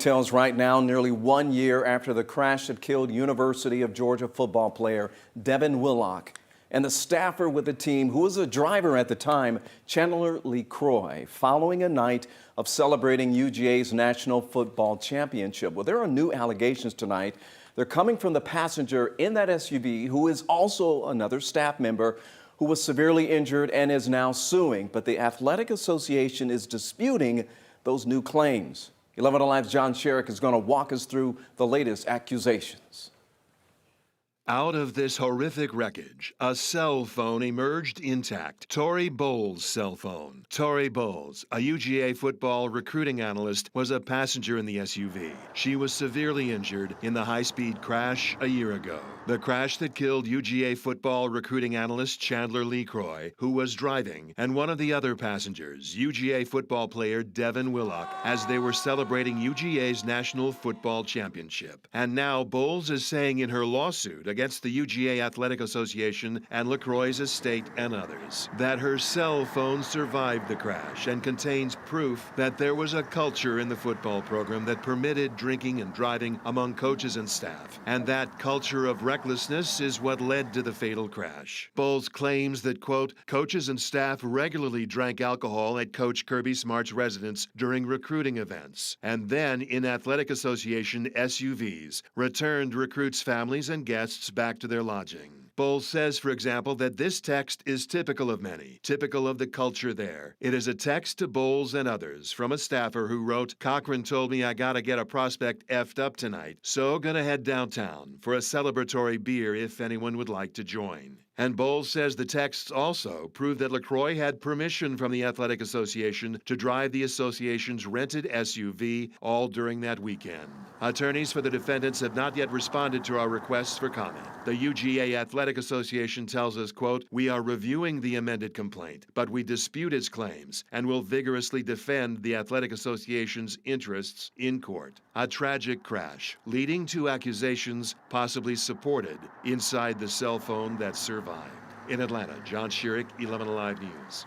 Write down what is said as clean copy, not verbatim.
details right now, nearly 1 year after the crash that killed University of Georgia football player Devin Willock and the staffer with the team, who was a driver at the time, Chandler LeCroy, following a night of celebrating UGA's National Football Championship. Well, there are new allegations tonight. They're coming from the passenger in that SUV, who is also another staff member who was severely injured and is now suing. But the Athletic Association is disputing those new claims. 11 Alive's John Sherrick is going to walk us through the latest accusations. Out of this horrific wreckage, a cell phone emerged intact. Tori Bowles' cell phone. Tori Bowles, a UGA football recruiting analyst, was a passenger in the SUV. She was severely injured in the high-speed crash a year ago. The crash that killed UGA football recruiting analyst Chandler LeCroy, who was driving, and one of the other passengers, UGA football player Devin Willock, as they were celebrating UGA's National Football Championship. And now Bowles is saying in her lawsuit against the UGA Athletic Association and LeCroy's estate and others that her cell phone survived the crash and contains proof that there was a culture in the football program that permitted drinking and driving among coaches and staff, and that culture of recklessness is what led to the fatal crash. Bowles claims that, quote, coaches and staff regularly drank alcohol at Coach Kirby Smart's residence during recruiting events, and then in Athletic Association SUVs returned recruits' families and guests back to their lodging. Bowles says, for example, that this text is typical of many, typical of the culture there. It is a text to Bowles and others from a staffer who wrote, Cochran told me I gotta get a prospect effed up tonight, so gonna head downtown for a celebratory beer if anyone would like to join. And Bowles says the texts also prove that LeCroy had permission from the Athletic Association to drive the association's rented SUV all during that weekend. Attorneys for the defendants have not yet responded to our requests for comment. The UGA Athletic Association tells us, quote, we are reviewing the amended complaint, but we dispute its claims and will vigorously defend the Athletic Association's interests in court. A tragic crash leading to accusations possibly supported inside the cell phone that survived. In Atlanta, John Sherrick, 11 Alive News.